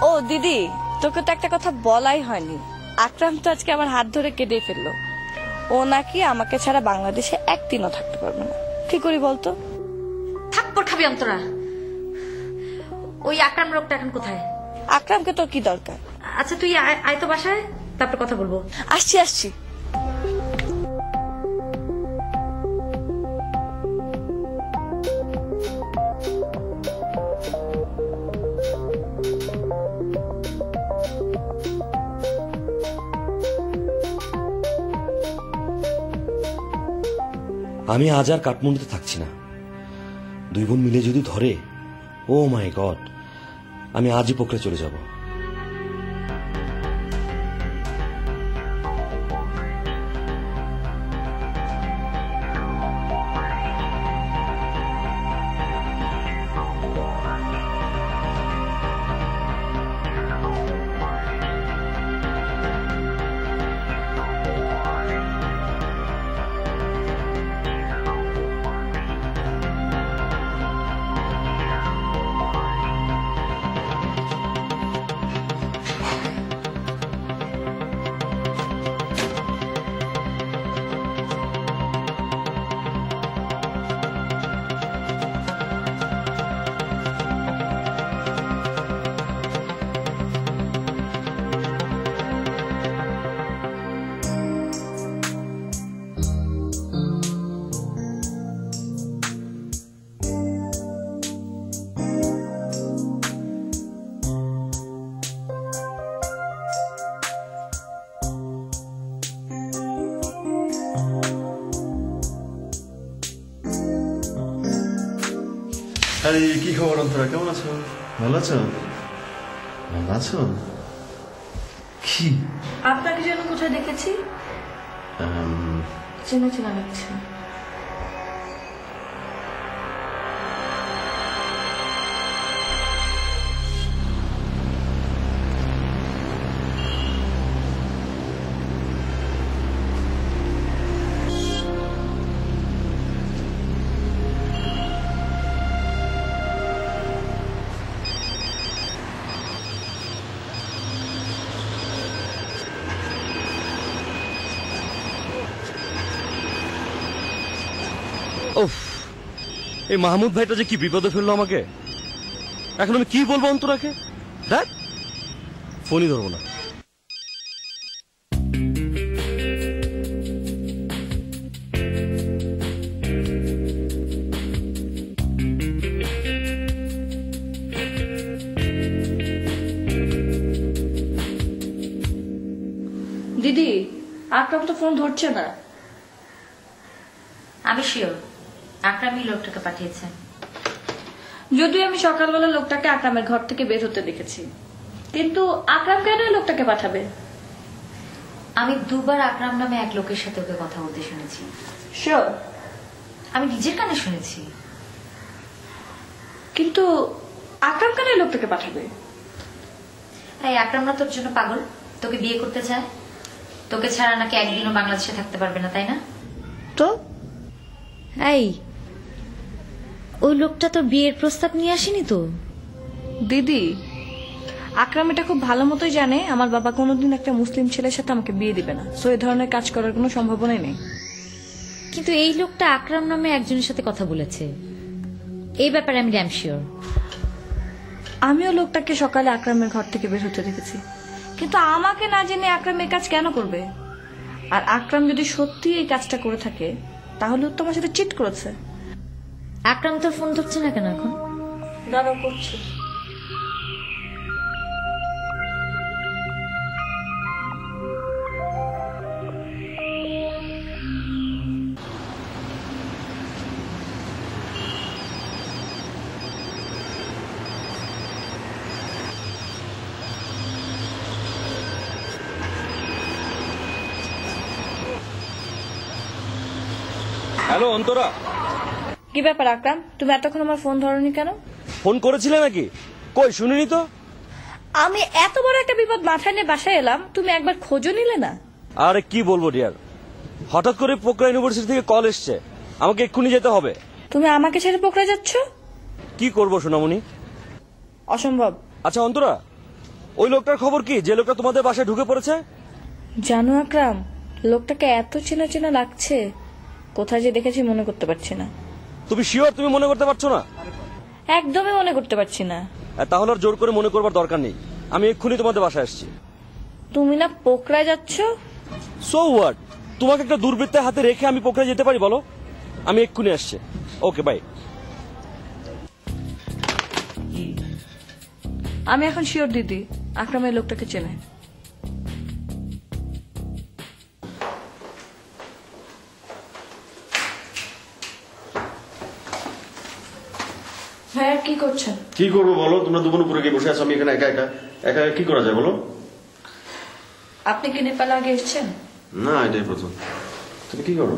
ও দিদি, তোকে তো একটা কথা বলাই হয়নি। আকরাম তো আজকে আমার হাত ধরে কেটে ফেললো। ও নাকি আমাকে ছাড়া বাংলাদেশে একদিনও থাকতে পারবে না। কি করি বলতো? থাপ্পড় খাবি অন্তরা। ওই আকরাম লোকটা এখন কোথায়? আকরামকে তোর কি দরকার? আচ্ছা তুই আয় তো বাসায়, তারপর কথা বলবো। আসছি আসছি। আমি আজ আর কাঠমান্ডুতে থাকছি না। দুই বোন মিলে যদি ধরে, ও মাই গড, আমি আজই পোখরে চলে যাব। আরে কি খবর অন্তরা, কেমন আছো? ভালো আছো? ভালো আছো? কি আপনাকে যেন কোথায় দেখেছি, চেনা চেনা লাগছে। উফ, এই মাহমুদ ভাইটা যে কি বিপদে ফেললো আমাকে। এখন আমি কি বলবো অন্তরাকে? দেখ, ফোনই ধরবো না। দিদি, আকরাম তো ফোন ধরছে না। আমি শিওর আকরামই লোকটাকে পাঠিয়েছে। যদিও আমি সকালবেলা লোকটাকে আকরামের ঘর থেকে বের হতে দেখেছি, কিন্তু আকরাম কেন এই লোকটাকে পাঠাবে? আমি দুবার আকরাম নামে এক লোকের সাথে ওকে কথা বলতে শুনেছি। শিওর? আমি নিজের কানে শুনেছি। কিন্তু আকরাম কেন এই লোকটাকে পাঠাবে? এই আকরাম না তোর জন্য পাগল, তোকে বিয়ে করতে চায়। তোকে ছাড়া নাকি একদিনও বাংলাদেশে থাকতে পারবে না, তাই না? তো এই ওই লোকটা তো বিয়ের প্রস্তাব নিয়ে আসেনি তো? দিদি, আকরাম এটা খুব ভালো মতোই জানে আমার বাবা কোনোদিন একটা মুসলিম ছেলের সাথে আমাকে বিয়ে দিবে না। সো এই ধরনের কাজ করার কোনো সম্ভাবনাই নেই। কিন্তু এই লোকটা আকরাম নামে একজনের সাথে কথা বলেছে, এই ব্যাপারে আমি ড্যাম শিওর। আমিও লোকটাকে সকালে আকরামের ঘর থেকে বের হতে দেখেছি, কিন্তু আমাকে না জেনে আকরাম এই কাজ কেন করবে? আর আকরাম যদি সত্যি এই কাজটা করে থাকে, তাহলে তো আমার সাথে চিট করেছে। আকরাম তোর ফোন ধরছে না কেন এখন? দাঁড়াও, করছি। হ্যালো অন্তরা। কি ব্যাপার আকরাম, তুমি এতক্ষণ আমার ফোন ধরোনি কেন? ফোন করেছিলে নাকি? কই শুনিনি তো। আমি এত বড় একটা বিপদ মাথায় নিয়ে বাসায় এলাম, তুমি একবার খোঁজও নিলে না। আরে কি বলবো ডিয়ার, হঠাৎ করে পোকরা ইউনিভার্সিটি থেকে কল এসছে, আমাকে এক্ষুনি যেতে হবে। তুমি আমাকে ছেড়ে পোকরা যাচ্ছ? কি করবো সোনামণি? অসম্ভব। আচ্ছা অন্তরা, ওই লোকটার খবর কি, যে লোকটা তোমাদের বাসায় ঢুকে পড়েছে? জানো আকরাম, লোকটাকে এত চেনা চেনা লাগছে, কোথায় যে দেখেছি মনে করতে পারছি না। তুমি শিওর তুমি মনে করতে পারছো না? একদমই মনে করতে পারছি না। তাহলে আর জোর করে মনে করবার দরকার নেই, আমি এক্ষুনি তোমাদের বাসায় আসছি। তুমি না পোকরায় যাচ্ছ? So what? তোমাকে একটা দুর্বৃত্তের হাতে রেখে আমি পোকরা যেতে পারি বলো? আমি এক্ষুনি আসছি। Okay bye. আমি এখন শিওর দিদি আকরাম এই লোকটাকে চেনে। ভাইয়া কি করছেন? কি করবো বলো? তোমরা দুপুর উপরে গিয়ে বসে আছো, আমি এখানে একা একা একা একা কি করা যায় বলো? আপনি কি নেপালে আগে এসেছেন? না, এটাই প্রথম। তুমি কি করো?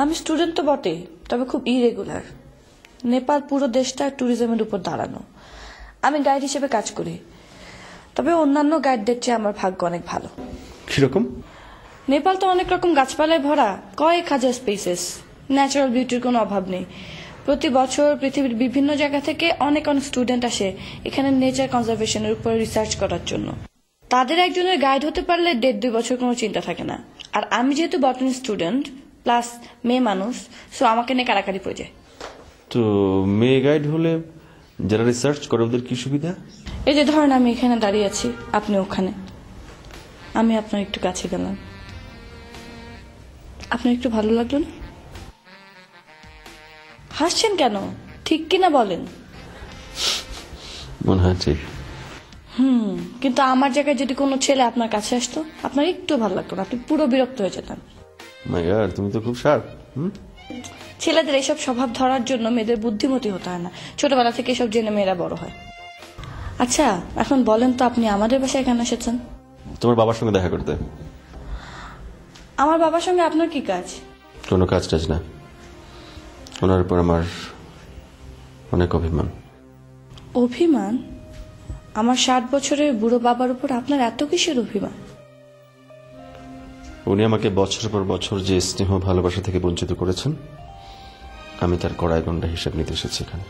আমি স্টুডেন্ট তো বটে, তবে খুব ইরেগুলার। নেপাল পুরো দেশটা ট্যুরিজমের উপর দাঁড়ানো। আমি গাইড হিসেবে কাজ করি, তবে অন্যান্য গাইডদের চেয়ে আমার ভাগ্য অনেক ভালো। কিরকম? নেপাল তো অনেক রকম গাছপালায় ভরা, কয়েক হাজার স্পেসেস, ন্যাচারাল বিউটির কোনো অভাব নেই। প্রতি বছর পৃথিবীর বিভিন্ন জায়গা থেকে অনেক অনেক স্টুডেন্ট আসে এখানে নেচার কনজারভেশনের উপর রিসার্চ করার জন্য। তাদের একজনের গাইড হতে পারলে 1.5-2 বছর কোনো চিন্তা থাকে না। আর আমি যেহেতু বটানি স্টুডেন্ট প্লাস মেয়ে মানুষ, সো আমাকে নিয়ে কারাকারি পড়ে যায়। তো মেয়ে গাইড হলে যারা রিসার্চ করে ওদের কি সুবিধা? এই যে ধরেন আমি এখানে দাঁড়িয়ে আছি, আপনি ওখানে, আমি আপনার একটু কাছে গেলাম, আপনার একটু ভালো লাগলো না? হাসছেন কেন? ঠিক কিনা বলেন? মনে হয় ঠিক। কিন্তু আমার জায়গায় যদি কোনো ছেলে আপনার কাছে আসতো, আপনার একটু ভালো লাগতো না, আপনি পুরো বিরক্ত হয়ে যেতেন। মাই গড, তুমি তো খুব শার্প। ছেলেদের এইসব স্বভাব ধরার জন্য মেয়েদের বুদ্ধিমতী হতে হয় না, ছোটবেলা থেকে এসব জেনে মেয়েরা বড় হয়। আচ্ছা এখন বলেন তো, আপনি আমাদের বাসায় কেন এসেছেন? তোমার বাবার সঙ্গে দেখা করতে। আমার বাবার সঙ্গে আপনার কি কাজ? কোনো কাজ টাজ না, ওনার উপর আমার অনেক অভিমান। অভিমান? আমার 60 বছরের বুড়ো বাবার উপর আপনার এত কিসের অভিমান? উনি আমাকে বছরের পর বছর যে স্নেহ ভালোবাসা থেকে বঞ্চিত করেছেন, আমি তার কড়াই গন্ডা হিসাব নিতে এসেছি এখানে।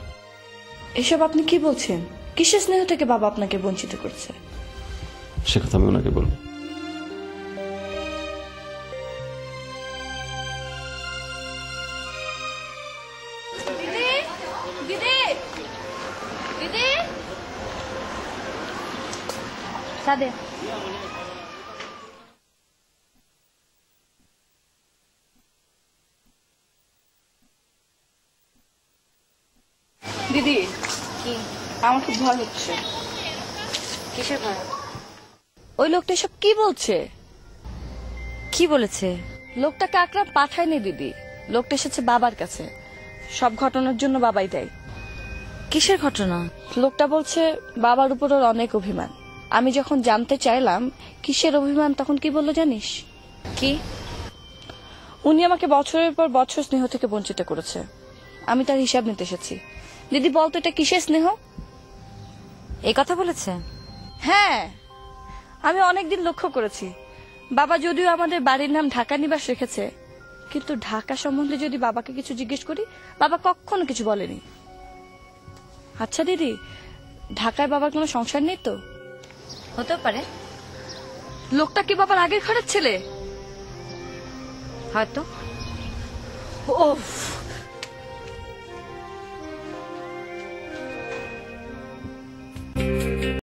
এসব আপনি কি বলছেন? কিসের স্নেহ থেকে বাবা আপনাকে বঞ্চিত করছে? সে কথা আমি ওনাকে বলবো। সাদে দিদি কি? আমার খুব ভয় হচ্ছে। কিসের ভয়? ওই লোকটা এসব কি বলছে? কি বলেছে? লোকটাকে আকরাম পাঠায়নি দিদি, লোকটা এসেছে বাবার কাছে, সব ঘটনার জন্য বাবাই দেয়। কিসের ঘটনা? লোকটা বলছে বাবার উপর ওর অনেক অভিমান। আমি যখন জানতে চাইলাম কিসের অভিমান, তখন কি বললো জানিস? কি? উনি আমাকে বছরের পর বছর স্নেহ থেকে বঞ্চিত করেছে, আমি তার হিসাব নিতে এসেছি। দিদি বলতো এটা কিসের স্নেহ? এই কথা বলেছে? হ্যাঁ, আমি অনেকদিন লক্ষ্য করেছি। বাবা যদিও আমাদের বাড়ির নাম ঢাকা নিবাস রেখেছে, কিন্তু ঢাকা সম্বন্ধে যদি বাবাকে কিছু জিজ্ঞেস করি, বাবা কখনো কিছু বলেনি। আচ্ছা দিদি, ঢাকায় বাবার কোনো সংসার নেই তো? হতেও পারে। লোকটা কি বাবার আগের ঘরের ছেলে? হয়তো। ওফ,